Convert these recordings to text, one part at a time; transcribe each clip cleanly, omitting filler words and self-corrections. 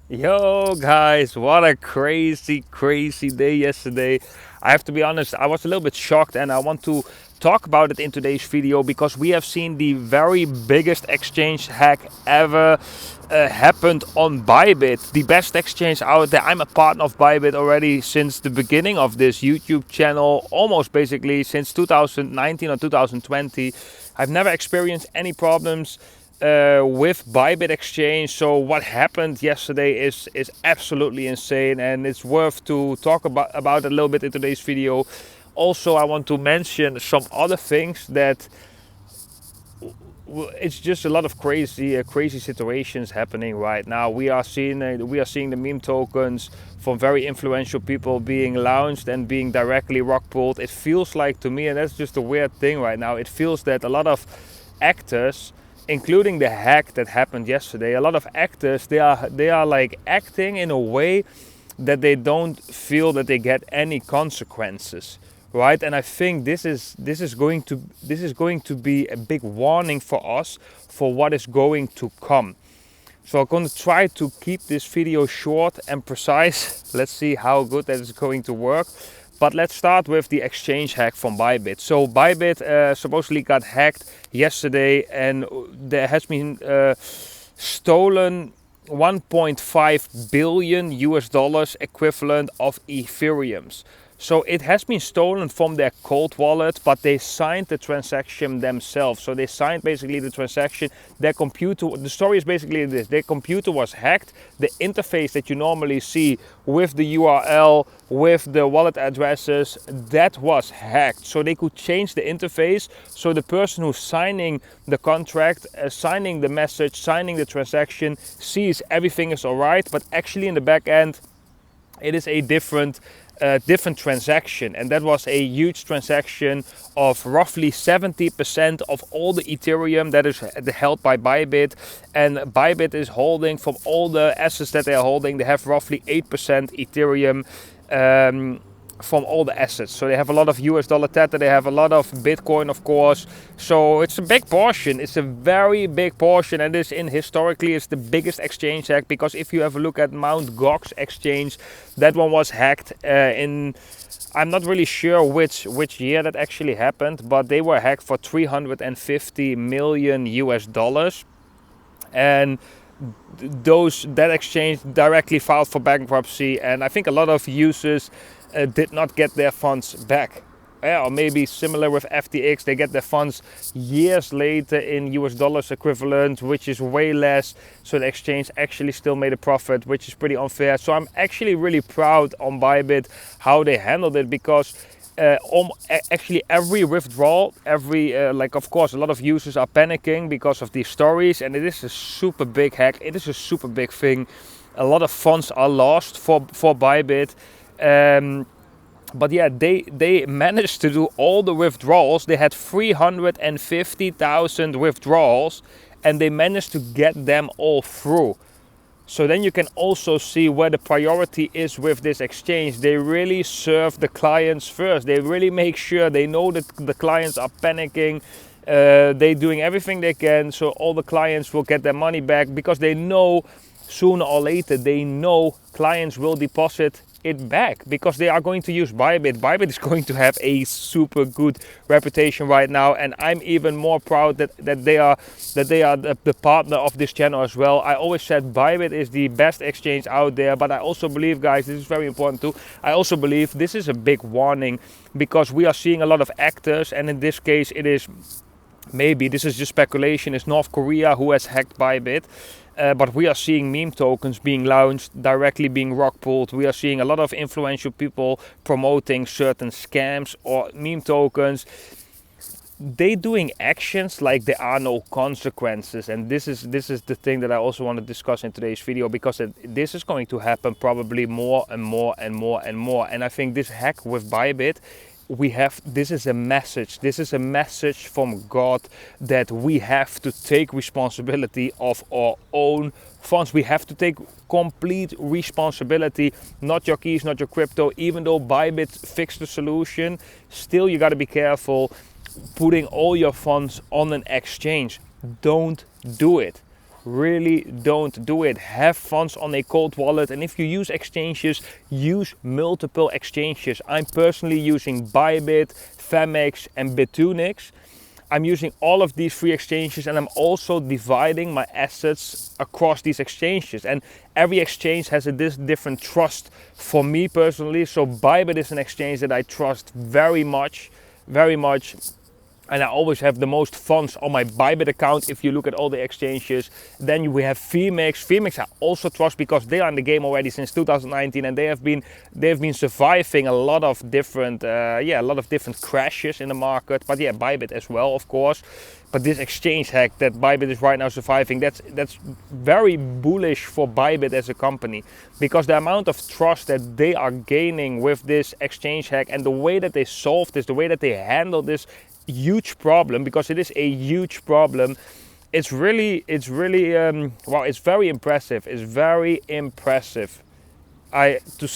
Yo guys, what a crazy day yesterday. I have to be honest, I was a little bit shocked and I want to talk about it in today's video because we have seen the very biggest exchange hack ever happened on Bybit, the best exchange out there. I'm a partner of Bybit already since the beginning of this YouTube channel, almost basically since 2019 or 2020. I've never experienced any problems with Bybit exchange. So what happened yesterday is absolutely insane, and it's worth to talk about it a little bit in today's video. Also, I want to mention some other things that it's just a lot of crazy situations happening right now. We are seeing the meme tokens from very influential people being launched and being directly rock pulled. It feels like to me, and that's just a weird thing right now. It feels that a lot of actors, including the hack that happened yesterday, a lot of actors they are like acting in a way that they don't feel that they get any consequences, right? And I think this is going to be a big warning for us for what is going to come. So I'm going to try to keep this video short and precise. Let's see how good that is going to work. But let's start with the exchange hack from Bybit. So Bybit supposedly got hacked yesterday, and there has been stolen 1.5 billion US dollars equivalent of Ethereums. So it has been stolen from their cold wallet, but they signed the transaction themselves. So they signed basically the transaction. Their computer, the story is basically this: their computer was hacked. The interface that you normally see with the URL, with the wallet addresses, that was hacked. So they could change the interface. So the person who's signing the contract, signing the message, signing the transaction, sees everything is all right, but actually in the back end, it is a different transaction, and that was a huge transaction of roughly 70% of all the Ethereum that is held by Bybit. And Bybit is holding, from all the assets that they are holding, they have roughly 8% Ethereum from all the assets. So they have a lot of US dollar Tether, they have a lot of Bitcoin, of course. So it's a big portion. It's a very big portion, and this in historically is the biggest exchange hack, because if you have a look at Mt. Gox exchange, that one was hacked in, I'm not really sure which year that actually happened, but they were hacked for 350 million US dollars. And that exchange directly filed for bankruptcy, and I think a lot of users did not get their funds back. Or maybe similar with FTX, they get their funds years later in US dollars equivalent, which is way less. So the exchange actually still made a profit, which is pretty unfair. So I'm actually really proud on Bybit how they handled it, because actually every withdrawal, of course, a lot of users are panicking because of these stories, and it is a super big hack. It is a super big thing. A lot of funds are lost for Bybit. But yeah, they managed to do all the withdrawals. They had 350,000 withdrawals, and they managed to get them all through. So then you can also see where the priority is with this exchange. They really serve the clients first. They really make sure they know that the clients are panicking. They're doing everything they can so all the clients will get their money back, because they know sooner or later, they know clients will deposit it back, because they are going to use Bybit. Bybit is going to have a super good reputation right now, and I'm even more proud that they are the partner of this channel as well. I always said Bybit is the best exchange out there, but I also believe, guys, this is very important too, I also believe this is a big warning, because we are seeing a lot of actors, and in this case it is, maybe this is just speculation, it's North Korea who has hacked Bybit. But we are seeing meme tokens being launched, directly being rock pulled. We are seeing a lot of influential people promoting certain scams or meme tokens. They doing actions like there are no consequences, and this is the thing that I also want to discuss in today's video, because this is going to happen probably more and more and more and more. And I think this hack with Bybit, this is a message from God, that we have to take responsibility of our own funds. We have to take complete responsibility, not your keys, not your crypto. Even though Bybit fixed the solution, still you got to be careful putting all your funds on an exchange. Don't do it. really don't do it. Have funds on a cold wallet, and if you use exchanges, use multiple exchanges. I'm personally using Bybit, Femex and Bitunix. I'm using all of these free exchanges, and I'm also dividing my assets across these exchanges, and every exchange has a different trust for me personally. So Bybit is an exchange that I trust very much, and I always have the most funds on my Bybit account if you look at all the exchanges. Then we have Femex I also trust because they are in the game already since 2019, and they have been surviving a lot of different crashes in the market. But yeah, Bybit as well, of course. But this exchange hack that Bybit is right now surviving, that's very bullish for Bybit as a company, because the amount of trust that they are gaining with this exchange hack and the way that they solved this, the way that they handle this huge problem, because it is a huge problem, it's very impressive. It's very impressive, to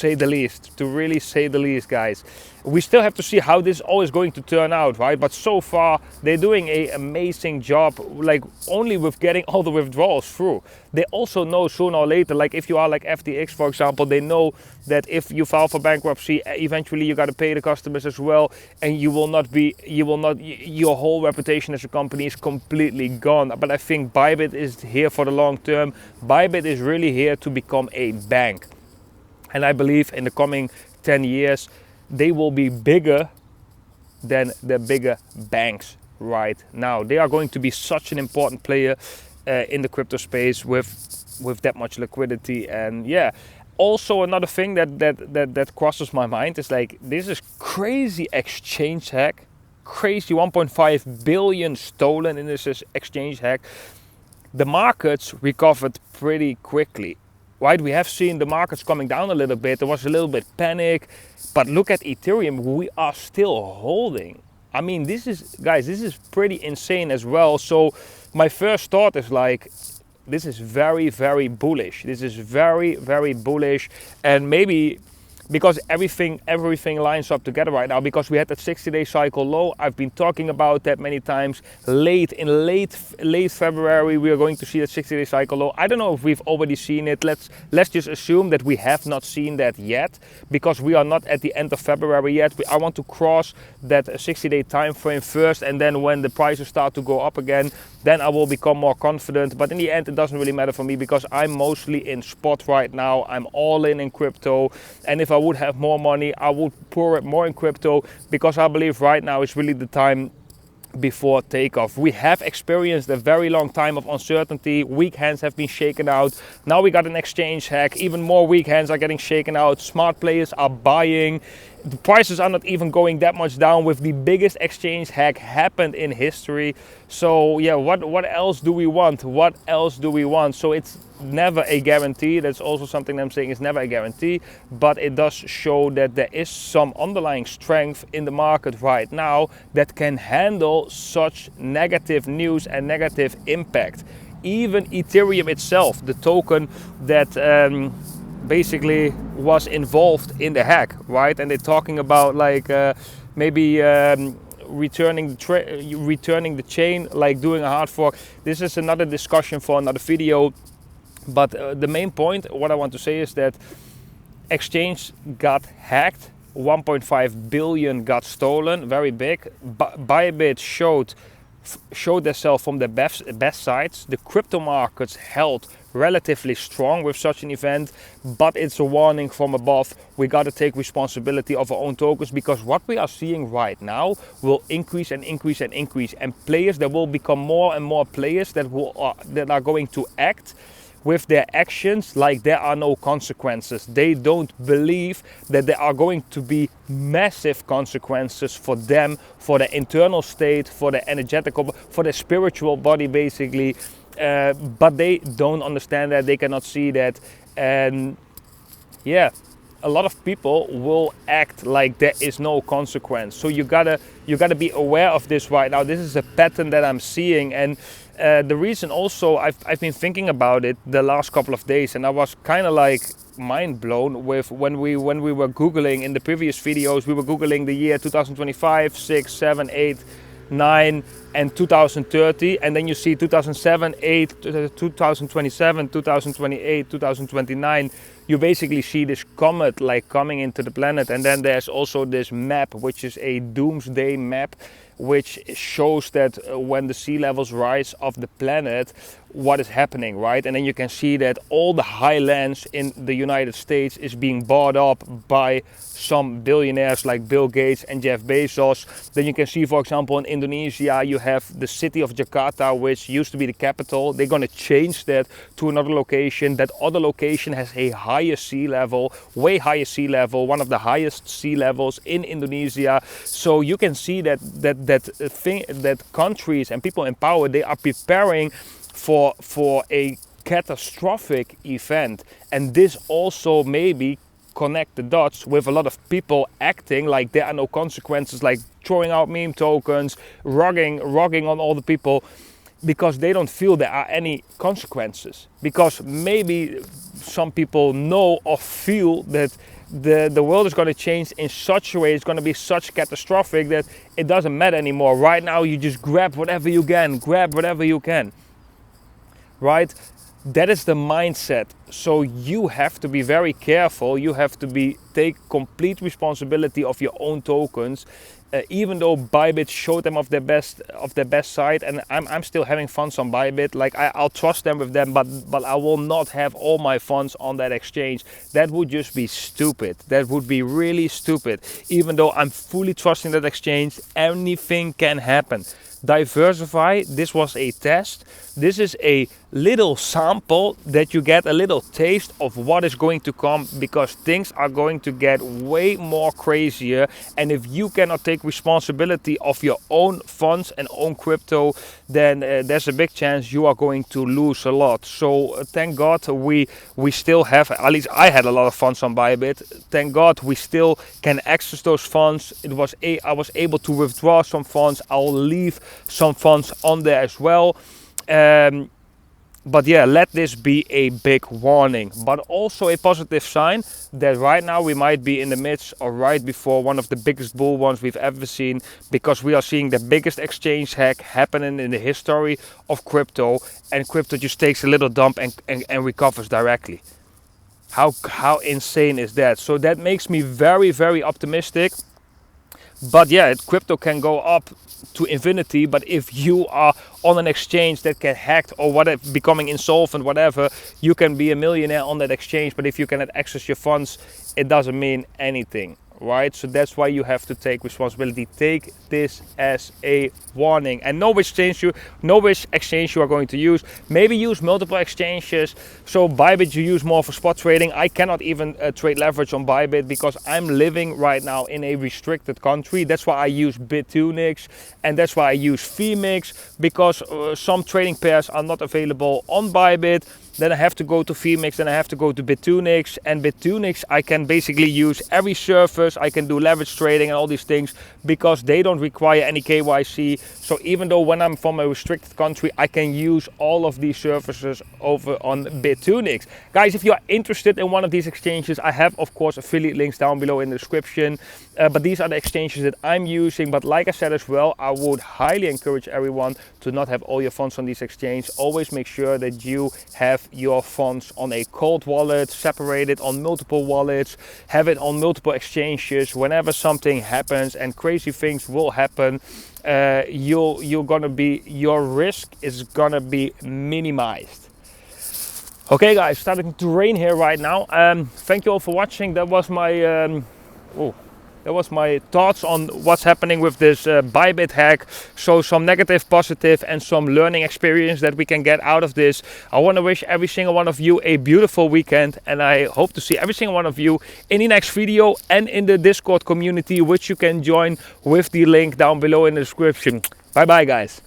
really say the least, guys. We still have to see how this all is going to turn out, right? But so far they're doing an amazing job, like only with getting all the withdrawals through. They also know sooner or later, like if you are like FTX, for example, they know that if you file for bankruptcy, eventually you got to pay the customers as well, and your whole reputation as a company is completely gone. But I think Bybit is here for the long term. Bybit is really here to become a bank. And I believe in the coming 10 years, they will be bigger than the bigger banks right now. They are going to be such an important player in the crypto space with that much liquidity. And yeah, also another thing that crosses my mind is like, this is crazy exchange hack. Crazy 1.5 billion stolen in this exchange hack. The markets recovered pretty quickly. Right, we have seen the markets coming down a little bit. There was a little bit panic, but look at Ethereum. We are still holding. I mean, this is pretty insane as well. So my first thought is like, this is very, very bullish. This is very, very bullish, and maybe because everything lines up together right now, because we had that 60-day cycle low. I've been talking about that many times. Late February, we are going to see that 60-day cycle low. I don't know if we've already seen it. Let's just assume that we have not seen that yet, because we are not at the end of February yet. I want to cross that 60-day time frame first, and then when the prices start to go up again, then I will become more confident. But in the end, it doesn't really matter for me, because I'm mostly in spot right now. I'm all in crypto, and if I would have more money, I would pour it more in crypto, because I believe right now is really the time before takeoff. We have experienced a very long time of uncertainty. Weak hands have been shaken out. Now we got an exchange hack. Even more weak hands are getting shaken out. Smart players are buying. The prices are not even going that much down, with the biggest exchange hack happened in history. So yeah, what else do we want? What else do we want? So it's never a guarantee. That's also something I'm saying, it's never a guarantee, but it does show that there is some underlying strength in the market right now that can handle such negative news and negative impact. Even Ethereum itself, the token that basically was involved in the hack, right? And they're talking about like maybe returning the chain, like doing a hard fork. This is another discussion for another video. But the main point, what I want to say is that exchange got hacked, 1.5 billion got stolen, very big. Bybit showed themselves from the best sides. The crypto markets held relatively strong with such an event, but it's a warning from above. We got to take responsibility of our own tokens, because what we are seeing right now will increase and increase and increase, and players, there will become more and more players that are going to act with their actions like there are no consequences. They don't believe that there are going to be massive consequences for them, for their internal state, for their energetical, for their spiritual body basically. But they don't understand that, they cannot see that. And yeah, a lot of people will act like there is no consequence. So you gotta be aware of this right now. This is a pattern that I'm seeing, and the reason also I've been thinking about it the last couple of days, and I was kind of like mind blown with when we were googling in the previous videos. We were googling the year 2025, 6, 7, 8, 9, and 2030, and then you see 2007, 8, 2027, 2028, 2029. You basically see this comet like coming into the planet, and then there's also this map, which is a doomsday map, which shows that when the sea levels rise of the planet, what is happening, right? And then you can see that all the highlands in the United States is being bought up by some billionaires like Bill Gates and Jeff Bezos. Then you can see, for example, in Indonesia, you have the city of Jakarta, which used to be the capital. They're going to change that to another location. That other location has a higher sea level, way higher sea level, one of the highest sea levels in Indonesia. So you can see that countries and people in power, they are preparing for a catastrophic event. And this also maybe connect the dots with a lot of people acting like there are no consequences, like throwing out meme tokens, rugging on all the people, because they don't feel there are any consequences. Because maybe some people know or feel that the world is going to change in such a way, it's going to be such catastrophic that it doesn't matter anymore. Right now you just grab whatever you can, right? That is the mindset. So you have to be very careful. You have to take complete responsibility of your own tokens. Even though Bybit showed them of their best side, and I'm still having funds on Bybit. Like I'll trust them with them, but I will not have all my funds on that exchange. That would just be stupid. That would be really stupid. Even though I'm fully trusting that exchange, anything can happen. Diversify. This was a test. This is a little sample that you get a little taste of what is going to come, because things are going to get way more crazier. And if you cannot take responsibility of your own funds and own crypto, then there's a big chance you are going to lose a lot. So thank God we still have, at least I had a lot of funds on Bybit. Thank God we still can access those funds. I was able to withdraw some funds. I'll leave some funds on there as well. But yeah, let this be a big warning, but also a positive sign that right now we might be in the midst or right before one of the biggest bull runs we've ever seen, because we are seeing the biggest exchange hack happening in the history of crypto, and crypto just takes a little dump and recovers directly. How insane is that? So that makes me very, very optimistic. But yeah, crypto can go up to infinity, but if you are on an exchange that get hacked or whatever, becoming insolvent, whatever, you can be a millionaire on that exchange, but if you cannot access your funds, it doesn't mean anything, right? So that's why you have to take responsibility. Take this as a warning, and know which exchange you are going to use. Maybe use multiple exchanges. So Bybit you use more for spot trading. I cannot even trade leverage on Bybit because I'm living right now in a restricted country. That's why I use Bitunix, and that's why I use Femix, because some trading pairs are not available on Bybit. Then I have to go to Femix, then I have to go to Bitunix, and Bitunix I can basically use every service. I can do leverage trading and all these things because they don't require any KYC. So even though when I'm from a restricted country, I can use all of these services over on Bitunix. Guys, if you are interested in one of these exchanges, I have of course affiliate links down below in the description. But these are the exchanges that I'm using. But like I said as well, I would highly encourage everyone to not have all your funds on these exchanges. Always make sure that you have your funds on a cold wallet, separate it on multiple wallets, have it on multiple exchanges. Whenever something happens, and crazy things will happen, your risk is gonna be minimized. Okay guys, starting to rain here right now. Thank you all for watching. That was my thoughts on what's happening with this Bybit hack. So some negative, positive, and some learning experience that we can get out of this. I want to wish every single one of you a beautiful weekend, and I hope to see every single one of you in the next video and in the Discord community, which you can join with the link down below in the description. Bye bye guys.